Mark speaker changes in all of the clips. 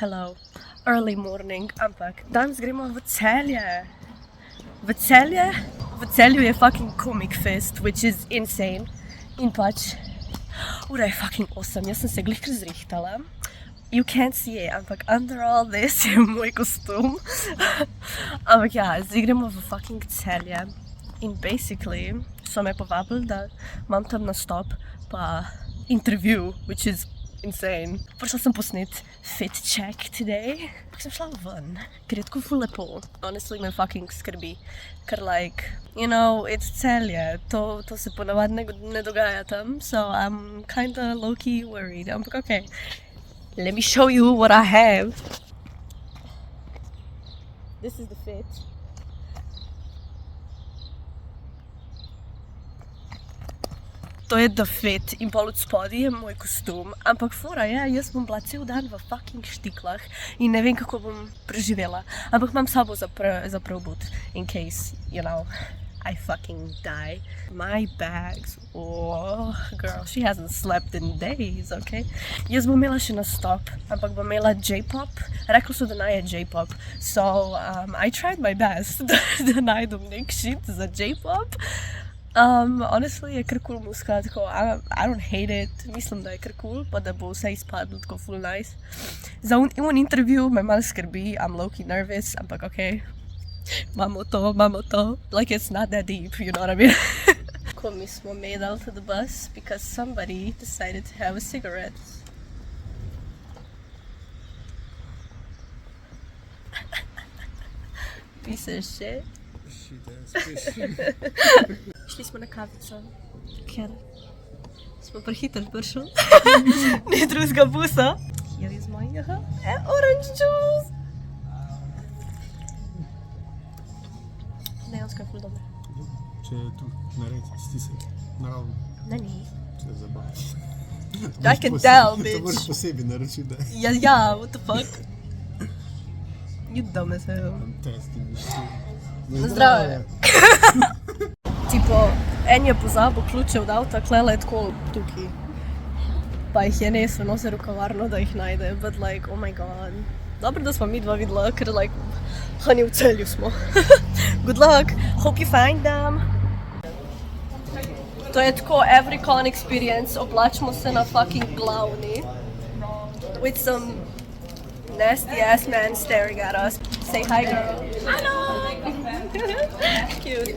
Speaker 1: Hello, early morning, ampak danes gremo v Celje. V Celju je fucking Comic Fest, which is insane. In pač, ura je fucking awesome, jaz sem se glih kar zrihtala. You can't see it, ampak under all this je moj kostum. Ampak ja, zdaj gremo v fucking Celje. In basically so me povabili, da imam tam nastop pa interview, which is insane. Prišla sem posnet fit check today. Sem šla ven, ker je tako ful lepo. Honestly me fucking skrbi. Ker like, you know, it's Celje. To se ponavadi ne dogaja tam. So I'm kinda low-key worried. Ampak okay, let me show you what I have. This is the fit. To je The Fit in pol od spodaj je moj kostum, ampak fora je, jaz bom bila cel dan v fucking štiklah in ne vem, kako bom preživela. Ampak imam sabo za preobut, in case, you know, I fucking die. My bags, oh, girl, she hasn't slept in days, okay? Jaz bom imela še nastop, ampak bom imela J-pop. Rekli so, da naj je J-pop. So, I tried my best da najdem nek shit za J-pop. Honestly je kar cool muska, tako, I don't hate it, mislim, da je kar cool, pa da bo vse izpadlo tako full nice. Za un interview me malo skrbi, I'm low-key nervous, ampak okay, imamo to, like it's not that deep, you know what I mean? Ko mi smo made out of the bus because somebody decided to have a cigarette. Piece of shit. Šli smo na kavico, ker smo prehitro prišli. Ni drugega busa. Here is my orange juice. Dejansko je ful dober.
Speaker 2: Če je tu narediti, stisek, naravno.
Speaker 1: Ne, ni.
Speaker 2: Če je zabav.
Speaker 1: I can tell, bitch.
Speaker 2: To moraš posebej naročiti, da.
Speaker 1: Ja, what the fuck? You dumb as hell.
Speaker 2: Fantastic.
Speaker 1: Zdravje. Tipo, en je pozabil ključe od avta, klele je tako tukaj. Pa jih je nesel, nose rokavarno, da jih najde. But like, oh my god. Dobro, da smo mi dva videla, ker like, honey, v Celju smo. Good luck, hope you find them. To je tako EveryCon experience, oblačimo se na fucking glavni. With some nasty ass man staring at us. Say hi, girl. Hello! Cute.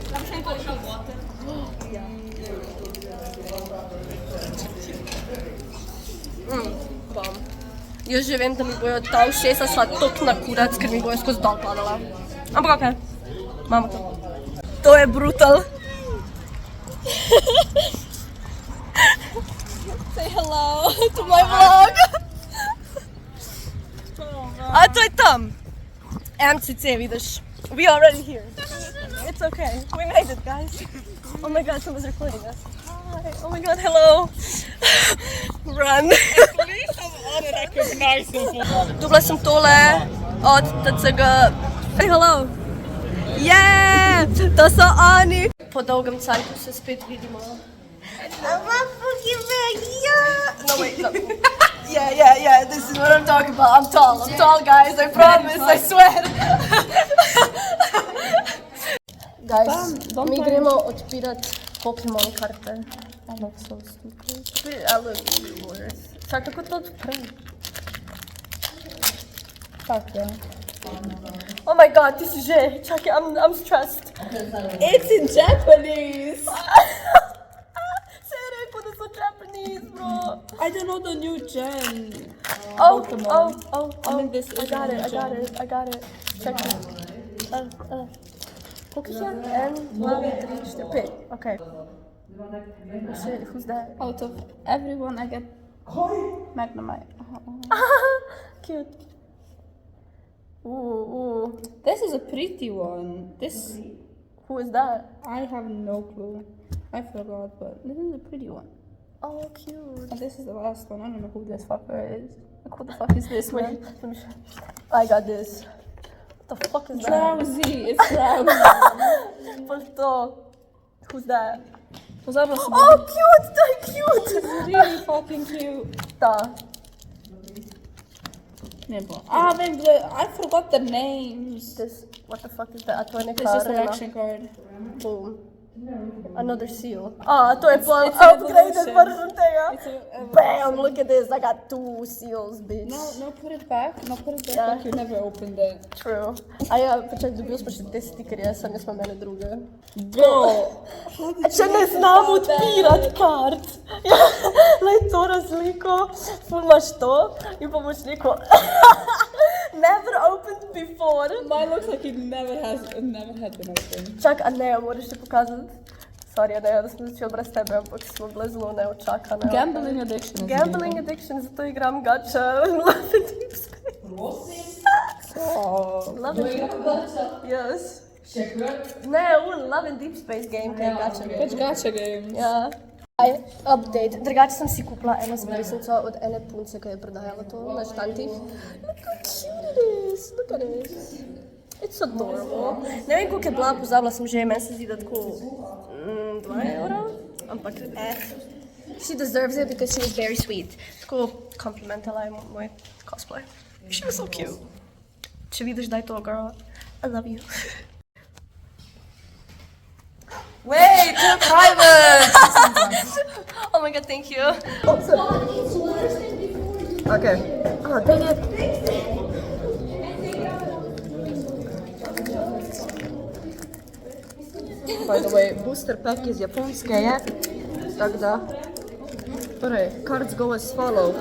Speaker 1: Bom. Jaz že vem, da mi bojo ta ušesa šla tok na kurac, ker mi bojo skozi dol padala. Ampak okej, imamo to. To je brutal. Say hello to my vlog. A to je tam. MCC, vidiš. We already here. It's okay. We made it, guys. Oh my god, someone's recording us. Hi. Oh my god, hello. Run.
Speaker 2: At least I'm unrecognizable.
Speaker 1: Dobila sem tole od TCG. Say hello. Yeah! To so oni. Po dolgem cajtu se spet vidimo. No, wait, no. Yeah, this is what I'm talking about. I'm tall, guys, I promise, I swear. Guys, mi gremo odpirati Pokemon karte. I look so stupid. I look worse. Čak, kako to odprem? Tak, ja. Oh my god, ti si že. Čakaj, I'm stressed. It's in Japanese. Japanese, bro.
Speaker 3: I don't know the new gen.
Speaker 1: Oh,
Speaker 3: Pokemon.
Speaker 1: oh.
Speaker 3: mean, this
Speaker 1: I
Speaker 3: is
Speaker 1: got
Speaker 3: a new
Speaker 1: it. Check it. Pokemon and 1, 3, 4, pick. Okay. Who's that?
Speaker 3: Out of everyone, I get Magnemite.
Speaker 1: Cute. Ooh.
Speaker 3: This is a pretty one. This
Speaker 1: Who is that?
Speaker 3: I have no clue. I forgot, but this is a pretty one.
Speaker 1: Oh, cute.
Speaker 3: And this is the last one. I don't know who this fucker is. Like, what the fuck is this,
Speaker 1: Wait,
Speaker 3: man?
Speaker 1: let me show. I got this. What the fuck is that?
Speaker 3: Drowsy. It's Drowsy.
Speaker 1: Palto. Who's that?
Speaker 3: Was that a
Speaker 1: Oh, cute! So cute!
Speaker 3: really fucking cute.
Speaker 1: Ta.
Speaker 3: Ne bom. Ah, vem, I forgot the names.
Speaker 1: This, what the fuck is that? To je neka
Speaker 3: This is an
Speaker 1: arena.
Speaker 3: action card.
Speaker 1: Boom. Another seal. Ah, to je pol
Speaker 3: It's an
Speaker 1: upgraded
Speaker 3: evolution.
Speaker 1: version tega.
Speaker 3: It's a
Speaker 1: Bam, look at this, I got 2 seals, bitch.
Speaker 3: No, put it back. No, put it back.
Speaker 1: Yeah.
Speaker 3: Like you never opened it.
Speaker 1: True. A ja, počak, dobil smo še te stikerje, sem jaz pa mene druge.
Speaker 3: Go!
Speaker 1: Če ne znam odpirati kart. Ja, lej to razliko. Ful imaš to in pa boš rekel never opened before.
Speaker 3: Mine looks like it never had been opened.
Speaker 1: Čak, a ne, moraš ti pokazati. Sorry, ne, da smo začeli brez tebe, ampak smo bile zelo neočakane.
Speaker 3: Gambling addiction. is
Speaker 1: Gambling addiction, zato igram gacha. Love and Deep Space.
Speaker 3: Oh.
Speaker 1: Love and Deep Space. Yes. Ne, Love and Deep Space game, kaj je gacha game.
Speaker 3: Pač gacha games.
Speaker 1: Ja. Update. Drugače sem si kupila eno zmrznico od ene punce, ki je prodajala to na štantih. Look how cute it is. Look at this. It's adorable. Ne vem, koliko je bila, pozabila sem že, meni se zdi, da tako 2 €, ampak She deserves it because she was very sweet. Tako complimentala je moj cosplay. She was so cute. Če vidiš, daj to, girl. I love you.
Speaker 4: Wait, they're private!
Speaker 1: Oh my god, thank you.
Speaker 4: Okay.
Speaker 1: Oh, dang it.
Speaker 4: By the way, booster pack iz Japonske je, tako da. Torej, cards go as follow.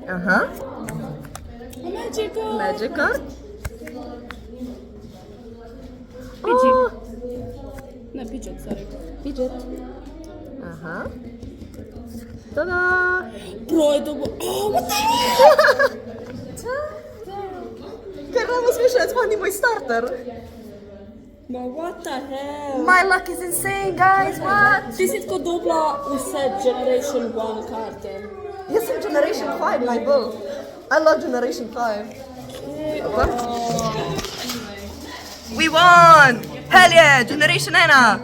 Speaker 4: Aha,
Speaker 3: Magical.
Speaker 4: magic card.
Speaker 3: Pidgey.
Speaker 4: Oh,
Speaker 3: Ne, Pidgeot, sorry.
Speaker 4: Pidget. Aha. Tada!
Speaker 3: Bro, je to bo... Oh, what the
Speaker 4: Ker ravno smišljati, sploh ni moj starter.
Speaker 3: Ma, what the hell?
Speaker 4: My luck is insane, guys, what?
Speaker 3: Ti si tako dobila vse Generation 1 karte.
Speaker 4: Jaz sem Generation 5, najbolj. I love Generation 5. We won! Hell yeah, Generation 1!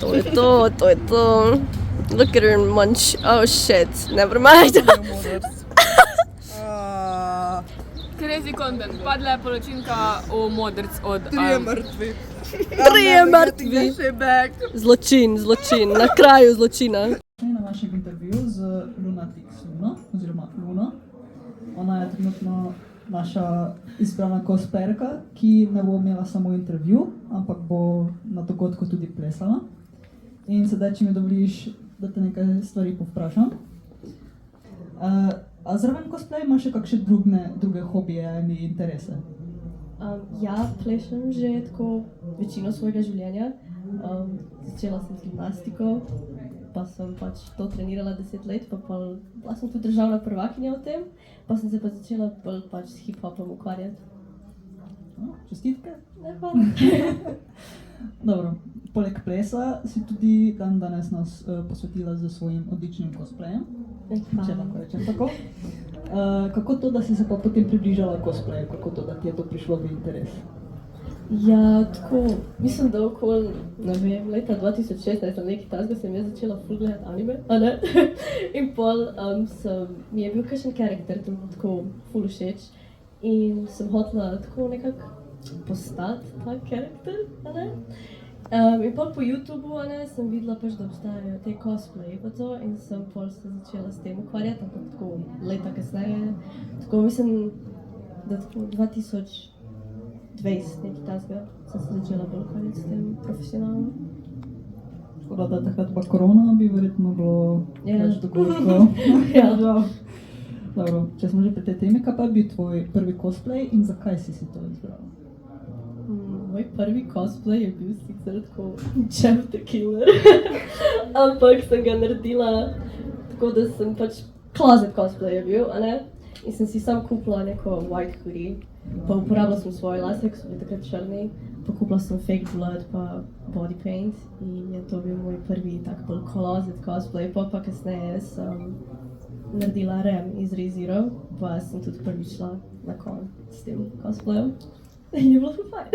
Speaker 1: To je to, to je to. Look at her munch. Oh shit, never mind.
Speaker 5: Crazy content. Padla je palačinka v modrc od...
Speaker 4: mrtvi.
Speaker 1: Trije mrtvi. Zločin, zločin, na kraju zločina.
Speaker 6: Na vašem intervjuju z Lunatics Luno, oziroma Luno. Ona je trenutno naša izbrana cosplayerka, ki ne bo imela samo intervju, ampak bo na dogodku tudi plesala. In sedaj, če mi dovoliš, da te nekaj stvari povprašam. A zraven cosplay imaš še kakšne druge hobije in interese?
Speaker 1: Ja, plešem že tako večino svojega življenja. Začela sem z gimnastiko, pa sem pač to trenirala 10 let, pa bila sem tudi državna prvakinja v tem, pa sem se pa začela bolj pač s hip-hopom ukvarjati.
Speaker 6: Čestitke.
Speaker 1: Ne, hvala.
Speaker 6: Dobro, poleg plesa si tudi danes nas posvetila z svojim odličnim cosplayem, če lahko rečem tako. Kako to, da si se pa potem približala cosplayu, kako to, da ti je to prišlo v interes?
Speaker 1: Ja, tako, mislim, da okoli, ne vem, leta 2016 ali nekaj takega sem jaz začela ful gledati anime, a ne? In pol mi je bil kakšen karakter tam tako ful všeč in sem hotela tako nekako postati ta karakter, a ne? In pol po YouTubeu, a ne, sem videla pač, da obstajajo te cosplayi pa to in sem pol se začela s tem ukvarjati, ampak tako leta kasneje, tako mislim, da tako 2020 nekaj takega sem se začela bolj ukvarjati s tem profesionalno.
Speaker 6: Tako da takrat pa korona bi verjetno bilo več dogodkov.
Speaker 1: Ja.
Speaker 6: Dobro, če smo že pri tej temi, kaj pa je bil tvoj prvi cosplay in zakaj si to izbrala?
Speaker 1: Moj prvi cosplay je bil sicer tako Jeff the Killer, ampak sem ga naredila tako, da sem pač closet cosplay je bil, a ne? In sem si sam kupila neko white hoodie, pa uporabila sem svoje lase, ki so bili takrat črni, pa kupila sem fake blood pa body paint in je to bil moj prvi tak bolj closet cosplay, pa kasneje sem naredila Rem iz ReZero, pa sem tudi prvič šla na kon s tem cosplayem. In je bilo ful fajn.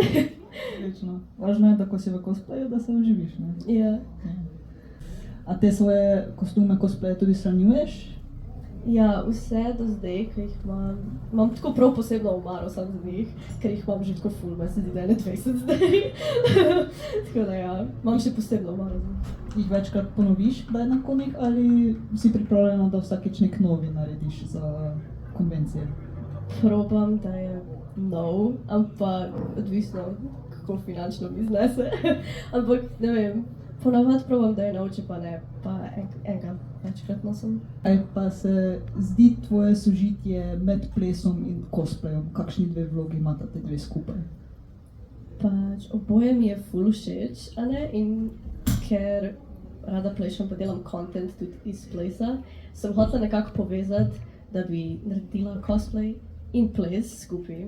Speaker 6: Večno. Važno je, da ko si v cosplayu, da se oživiš, ne?
Speaker 1: Ja.
Speaker 6: A te svoje kostume cosplaye tudi shranjuješ?
Speaker 1: Ja, vse do zdaj, ki jih imam tako prav posebno omaro sam za njih, ker jih imam že tako ful, me se zdi, da je 20 zdaj. Tako da ja, imam še posebno omaro za njih.
Speaker 6: Jih večkrat ponoviš, da je na komik, ali si pripravljena, da vsakeč nek novi narediš za konvencije?
Speaker 1: Probam, da je nov, ampak odvisno, kako finančno mi znese. Ampak ne vem, ponavadi probam, da je nov, če pa ne, pa enega večkrat nosim.
Speaker 6: Kaj pa se zdi tvoje sožitje med plesom in cosplayom? Kakšni dve vlogi imata te dve skupaj?
Speaker 1: Pač oboje mi je ful všeč, a ne? In ker rada plešem pa delam content tudi iz plesa, sem hotela nekako povezati, da bi naredila cosplay in ples skupaj.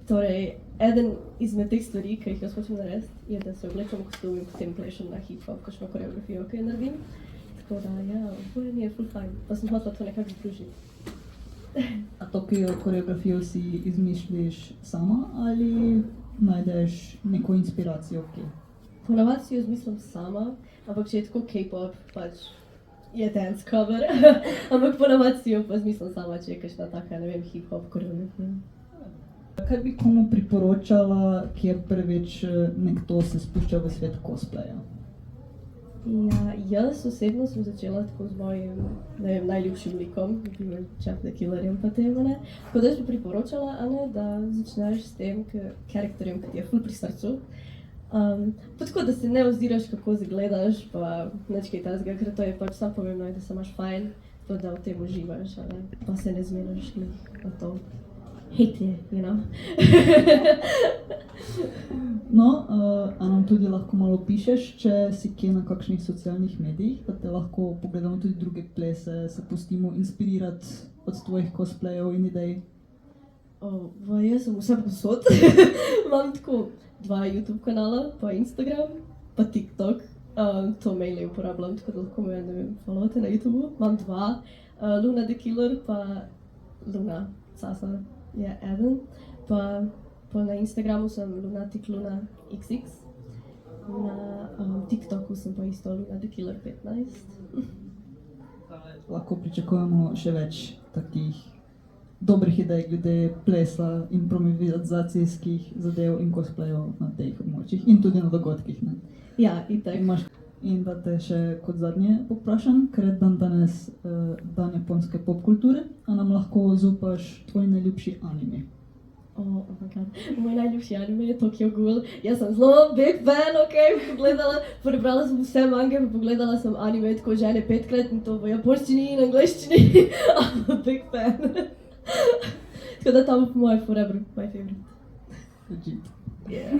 Speaker 1: Torej, eden izmed teh stvari, ki jih jaz hočem narediti, je, da se oblečem v kostum in potem plešem na hip-hop, kakšno koreografijo, ki jo naredim. Tako da, ja, oboje mi je ful fajn, pa sem hotela to nekako združiti.
Speaker 6: A to koreografijo si izmišljiš sama ali najdeš neko inspiracijo kje?
Speaker 1: Ponavadi si jo izmislim sama, ampak če je tako K-pop, pač je dance cover. Ampak ponavadi si jo pa izmislim sama, če je kakšna taka, ne vem, hip-hop koreografija.
Speaker 6: Kaj bi komu priporočala, kjer prvič nekdo se spušča v svet cosplaya?
Speaker 1: Ja, jaz osebno sem začela tako z mojim, ne vem, najljubšim likom, naprimer Jeff the Killerjem pa tem, ne. Tako da jaz bi priporočala, Ane, da začneš s tem karakterjem, ki ti je ful pri srcu. Pa tako, da se ne oziraš, kako izgledaš, pa nič kaj tazga, ker to je pač samo pomembno, da se imaš fajn, to da v tem uživaš, ne. Pa se ne zmeniš na to. Hate je, you know.
Speaker 6: No, a nam tudi lahko malo pišeš, če si kje na kakšnih socialnih medijih, da te lahko pogledamo tudi druge plese, se pustimo inspirirati od tvojih cosplayev in idej.
Speaker 1: Jaz sem vse posod. Imam tako 2 YouTube kanala, pa Instagram, pa TikTok. To maile uporabljam, tako da lahko me, ne vem, followate na YouTubeu. Imam 2, Luna the Killer, pa Luna Sasa je eden. Pa na Instagramu sem Lunatic Luna XX. Na TikToku sem pa isto Luna the Killer 15.
Speaker 6: Lahko pričakujemo še več takih dobrih idej glede plesa, improvizacijskih zadev in cosplayov na teh območjih in tudi na dogodkih, ne?
Speaker 1: Ja, itak.
Speaker 6: In da te še kot zadnje poprašam, ker je dan danes dan japonske popkulture, a nam lahko zaupaš tvoj najljubši anime?
Speaker 1: Oh my god, moj najljubši anime je Tokyo Ghoul. Jaz sem zelo big fan, prebrala sem vse mange, pogledala sem anime tako žene 5-krat in to v japonščini in angleščini. I'm a big fan. Tako da tam po moje forever my favorite.
Speaker 6: Legit.
Speaker 1: Yeah.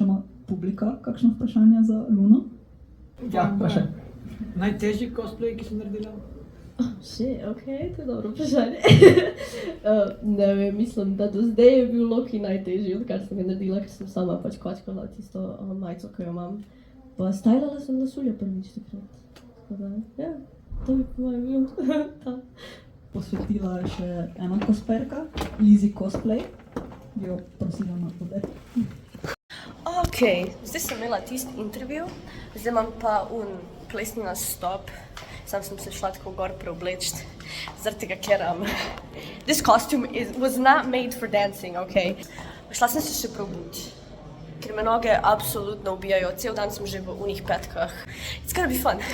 Speaker 6: Ima publika kakšno vprašanje za Luno? Ja, pa še.
Speaker 7: Najtežji cosplay, ki si naredila?
Speaker 1: Okej, to je dobro vprašanje. Ne vem, mislim, da do zdaj je bil Loki najtežji, odkar sem ga naredila, ker sem sama pač kvačkala tisto majico, ki jo imam. Pa stylala sem lasulja prvič takrat. Tako da, ja, to bi po mojem bil ta.
Speaker 6: Posvetila je še ena cosplayerka, Lizzy Cosplay. Bi jo prosila na podaj.
Speaker 1: Ok, zdaj sem imela tisti intervju, zdaj imam pa plesni nastop. Sam sem se šla tako gor preobleči, zaradi tega, ker this costume was not made for dancing, ok? Šla sem se še preobuti, ker me noge absolutno ubijajo, cel dan sem že v unih petkah. It's gonna be fun.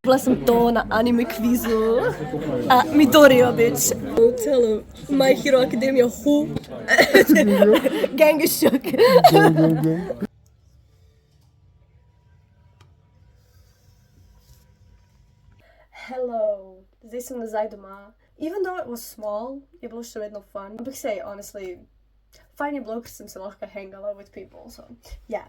Speaker 1: Bila sam to na anime kvizu. Midoriya, bitch. Tell him. My Hero Academia, who? Gang is shook. Hello. Zdaj sem nazaj doma. Even though it was small, je bilo še vedno fun. Ampak sej, honestly, fajn je bilo, ker sem se lahko hangala with people, so, yeah.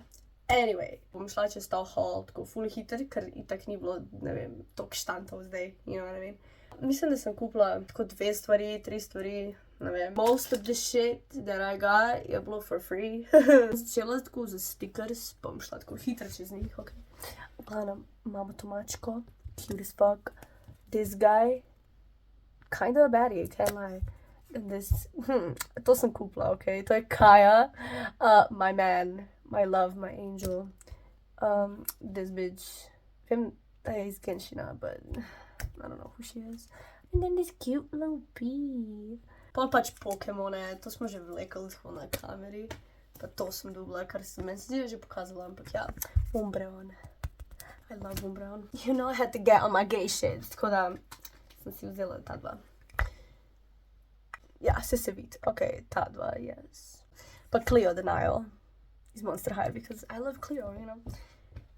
Speaker 1: Anyway, bom šla čez ta hall tako full hiter, ker itak ni bilo, ne vem, toliko štantov zdaj, you know what I mean. Mislim, da sem kupila tako 2 stvari, 3 stvari, ne vem. Most of the shit that I got je bilo for free. Začela tako za stickers, bom šla tako hiter čez njih, ok. Gledam, imamo to mačko, cute as fuck. This guy, kind of a baddie, can't lie. And this, to sem kupila, ok, to je Kaja, my man. My love, my angel. This bitch. Vem, da je iz Genshina, but I don't know who she is. And then this cute little bee. Pa pač Pokemone, to smo že vlekli tako na kameri. Pa to sem dobila, kar sem meni se že pokazala, ampak ja. Umbreon. I love Umbreon. You know, I had to get on my gay shit, tako da sem si vzela ta dva. Ja, se vidi. Ok, ta dva, yes. Pa Cleo Denial. Iz Monster High, because I love Cleo, you know.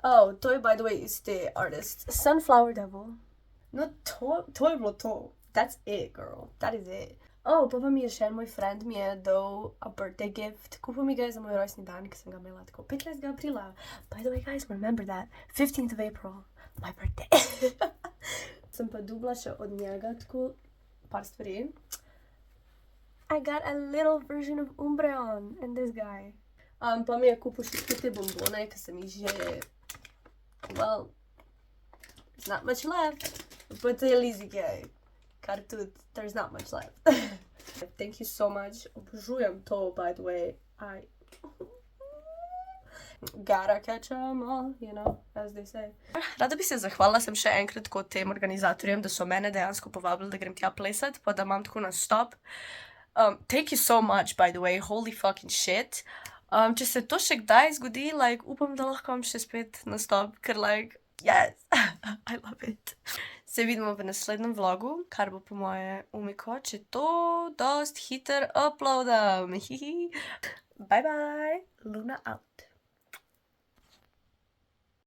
Speaker 1: Oh, to je, by the way, is the artist. Sunflower Devil. No, to je bilo to. That's it, girl. That is it. Oh, pa mi je še en moj friend mi je dal a birthday gift. Kupil mi ga je za moj rojstni dan, ki sem ga imela tako 15. aprila. By the way, guys, remember that. 15th of April, my birthday. Sem pa dobila še od njega tako par stvari. I got a little version of Umbreon and this guy. Pa mi je kupil še te bombone, ki sem jih že, well, there's not much left. But te lizike, kar tudi, there's not much left. Thank you so much. Obožujem to, by the way. I gotta catch 'em all, you know, as they say. Rada bi se zahvalila sem še enkrat kot tem organizatorjem, da so mene dejansko povabili, da grem tja plesat, pa da imam tako nastop. Thank you so much, by the way. Holy fucking shit. Če se to še kdaj zgodi, like, upam, da lahko imam še spet nastop, ker, like, yes, I love it. Se vidimo v naslednjem vlogu, kar bo po moje umiko, če to dost hiter uploadam. Bye bye, Luna out.